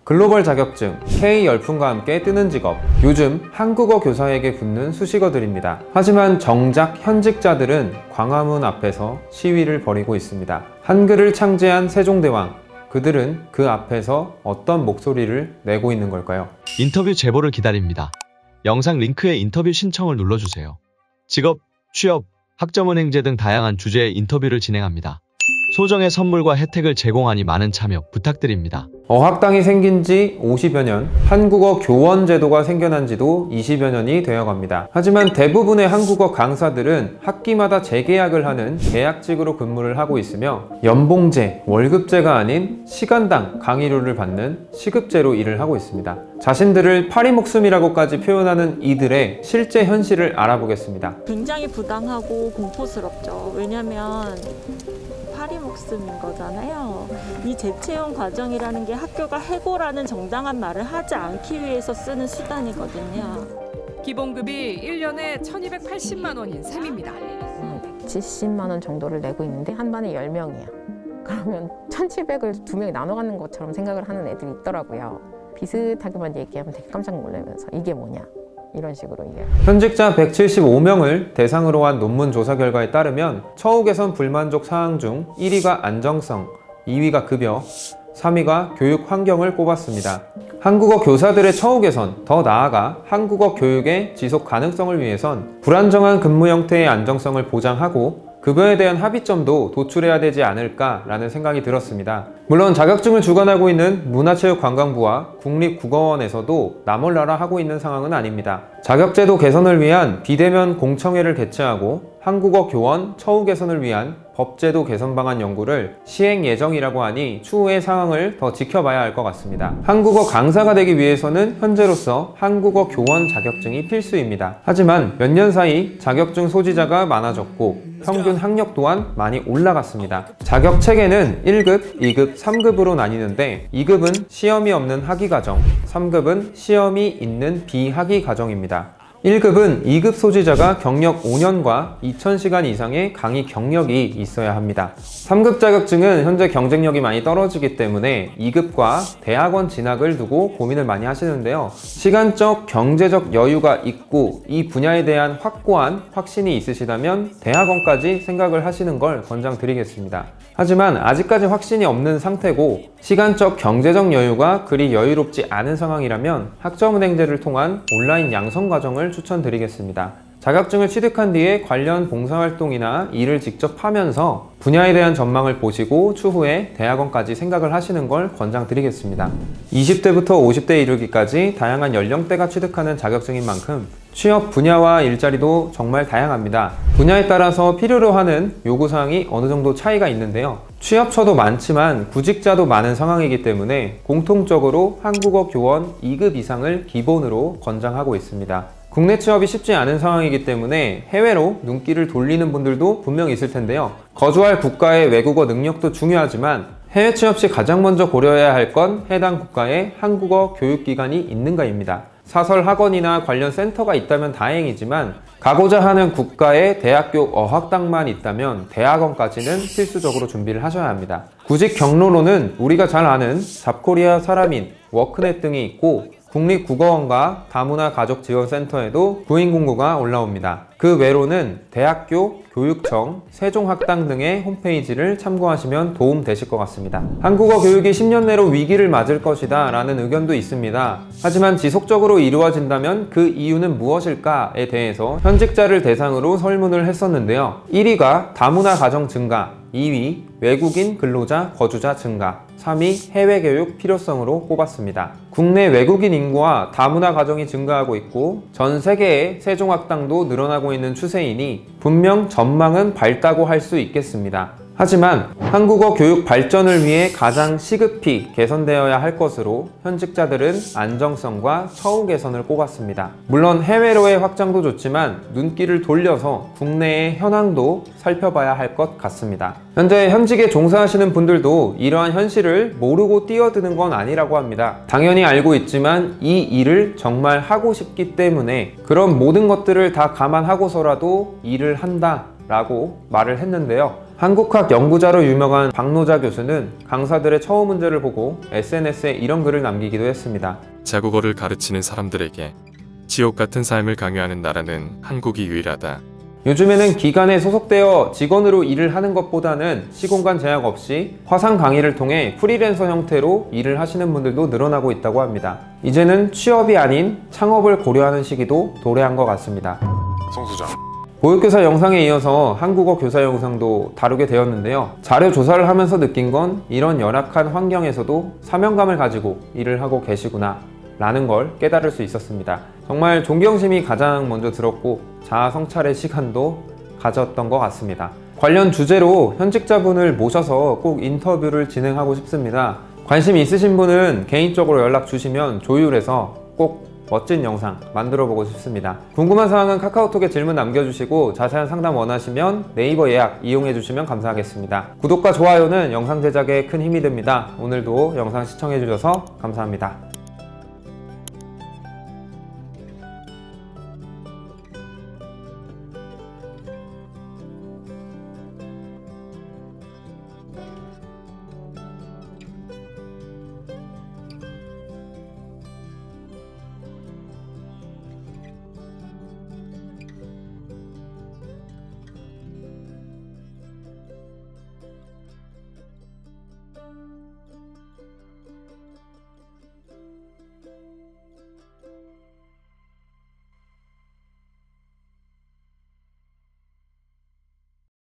글로벌 자격증, K 열풍과 함께 뜨는 직업, 요즘 한국어 교사에게 붙는 수식어들입니다. 하지만 정작 현직자들은 광화문 앞에서 시위를 벌이고 있습니다. 한글을 창제한 세종대왕, 그들은 그 앞에서 어떤 목소리를 내고 있는 걸까요? 인터뷰 제보를 기다립니다. 영상 링크에 인터뷰 신청을 눌러주세요. 직업, 취업, 학점은행제 등 다양한 주제의 인터뷰를 진행합니다. 소정의 선물과 혜택을 제공하니 많은 참여 부탁드립니다. 어학당이 생긴 지 50여 년, 한국어 교원 제도가 생겨난 지도 20여 년이 되어갑니다. 하지만 대부분의 한국어 강사들은 학기마다 재계약을 하는 계약직으로 근무를 하고 있으며 연봉제, 월급제가 아닌 시간당 강의료를 받는 시급제로 일을 하고 있습니다. 자신들을 파리목숨이라고까지 표현하는 이들의 실제 현실을 알아보겠습니다. 굉장히 부당하고 공포스럽죠. 왜냐면 파리목숨인 거잖아요. 이 재채용 과정이라는 게 학교가 해고라는 정당한 말을 하지 않기 위해서 쓰는 수단이거든요. 기본급이 1년에 1280만 원인 셈입니다. 170만 원 정도를 내고 있는데 한 반에 10명이야. 그러면 1700을 2명이 나눠 갖는 것처럼 생각을 하는 애들이 있더라고요. 비슷하게만 얘기하면 되게 깜짝 놀라면서 이게 뭐냐? 이런 식으로 얘기해요. 현직자 175명을 대상으로 한 논문 조사 결과에 따르면 처우 개선 불만족 사항 중 1위가 안정성, 2위가 급여, 3위가 교육 환경을 꼽았습니다. 한국어 교사들의 처우 개선, 더 나아가 한국어 교육의 지속 가능성을 위해선 불안정한 근무 형태의 안정성을 보장하고 급여에 대한 합의점도 도출해야 되지 않을까라는 생각이 들었습니다. 물론 자격증을 주관하고 있는 문화체육관광부와 국립국어원에서도 나몰라라 하고 있는 상황은 아닙니다. 자격제도 개선을 위한 비대면 공청회를 개최하고 한국어 교원 처우 개선을 위한 법제도 개선 방안 연구를 시행 예정이라고 하니 추후의 상황을 더 지켜봐야 할 것 같습니다. 한국어 강사가 되기 위해서는 현재로서 한국어 교원 자격증이 필수입니다. 하지만 몇 년 사이 자격증 소지자가 많아졌고 평균 학력 또한 많이 올라갔습니다. 자격 체계는 1급, 2급, 3급으로 나뉘는데 2급은 시험이 없는 학위과정, 3급은 시험이 있는 비학위과정입니다. 1급은 2급 소지자가 경력 5년과 2000시간 이상의 강의 경력이 있어야 합니다. 3급 자격증은 현재 경쟁력이 많이 떨어지기 때문에 2급과 대학원 진학을 두고 고민을 많이 하시는데요. 시간적, 경제적 여유가 있고 이 분야에 대한 확고한 확신이 있으시다면 대학원까지 생각을 하시는 걸 권장드리겠습니다. 하지만 아직까지 확신이 없는 상태고 시간적, 경제적 여유가 그리 여유롭지 않은 상황이라면 학점은행제를 통한 온라인 양성 과정을 추천드리겠습니다. 자격증을 취득한 뒤에 관련 봉사활동이나 일을 직접 하면서 분야에 대한 전망을 보시고 추후에 대학원까지 생각을 하시는 걸 권장드리겠습니다. 20대부터 50대에 이르기까지 다양한 연령대가 취득하는 자격증인 만큼 취업 분야와 일자리도 정말 다양합니다. 분야에 따라서 필요로 하는 요구사항이 어느 정도 차이가 있는데요. 취업처도 많지만 구직자도 많은 상황이기 때문에 공통적으로 한국어 교원 2급 이상을 기본으로 권장하고 있습니다. 국내 취업이 쉽지 않은 상황이기 때문에 해외로 눈길을 돌리는 분들도 분명 있을 텐데요. 거주할 국가의 외국어 능력도 중요하지만 해외 취업 시 가장 먼저 고려해야 할 건 해당 국가의 한국어 교육기관이 있는가입니다. 사설 학원이나 관련 센터가 있다면 다행이지만 가고자 하는 국가의 대학교 어학당만 있다면 대학원까지는 필수적으로 준비를 하셔야 합니다. 구직 경로로는 우리가 잘 아는 잡코리아 사람인, 워크넷 등이 있고 국립국어원과 다문화가족지원센터에도 구인 공고가 올라옵니다. 그 외로는 대학교, 교육청, 세종학당 등의 홈페이지를 참고하시면 도움 되실 것 같습니다. 한국어 교육이 10년 내로 위기를 맞을 것이다 라는 의견도 있습니다. 하지만 지속적으로 이루어진다면 그 이유는 무엇일까에 대해서 현직자를 대상으로 설문을 했었는데요. 1위가 다문화 가정 증가, 2위 외국인 근로자 거주자 증가, 3위 해외교육 필요성으로 꼽았습니다. 국내 외국인 인구와 다문화 가정이 증가하고 있고 전 세계의 세종학당도 늘어나고 있는 추세이니 분명 전망은 밝다고 할 수 있겠습니다. 하지만 한국어 교육 발전을 위해 가장 시급히 개선되어야 할 것으로 현직자들은 안정성과 처우 개선을 꼽았습니다. 물론 해외로의 확장도 좋지만 눈길을 돌려서 국내의 현황도 살펴봐야 할 것 같습니다. 현재 현직에 종사하시는 분들도 이러한 현실을 모르고 뛰어드는 건 아니라고 합니다. 당연히 알고 있지만 이 일을 정말 하고 싶기 때문에 그런 모든 것들을 다 감안하고서라도 일을 한다 라고 말을 했는데요. 한국학 연구자로 유명한 박노자 교수는 강사들의 처우 문제를 보고 SNS에 이런 글을 남기기도 했습니다. 자국어를 가르치는 사람들에게 지옥 같은 삶을 강요하는 나라는 한국이 유일하다. 요즘에는 기관에 소속되어 직원으로 일을 하는 것보다는 시공간 제약 없이 화상 강의를 통해 프리랜서 형태로 일을 하시는 분들도 늘어나고 있다고 합니다. 이제는 취업이 아닌 창업을 고려하는 시기도 도래한 것 같습니다. 송수장. 보육교사 영상에 이어서 한국어 교사 영상도 다루게 되었는데요. 자료 조사를 하면서 느낀 건 이런 열악한 환경에서도 사명감을 가지고 일을 하고 계시구나 라는 걸 깨달을 수 있었습니다. 정말 존경심이 가장 먼저 들었고 자아 성찰의 시간도 가졌던 것 같습니다. 관련 주제로 현직자분을 모셔서 꼭 인터뷰를 진행하고 싶습니다. 관심 있으신 분은 개인적으로 연락 주시면 조율해서 꼭 멋진 영상 만들어 보고 싶습니다. 궁금한 사항은 카카오톡에 질문 남겨주시고 자세한 상담 원하시면 네이버 예약 이용해 주시면 감사하겠습니다. 구독과 좋아요는 영상 제작에 큰 힘이 됩니다. 오늘도 영상 시청해 주셔서 감사합니다.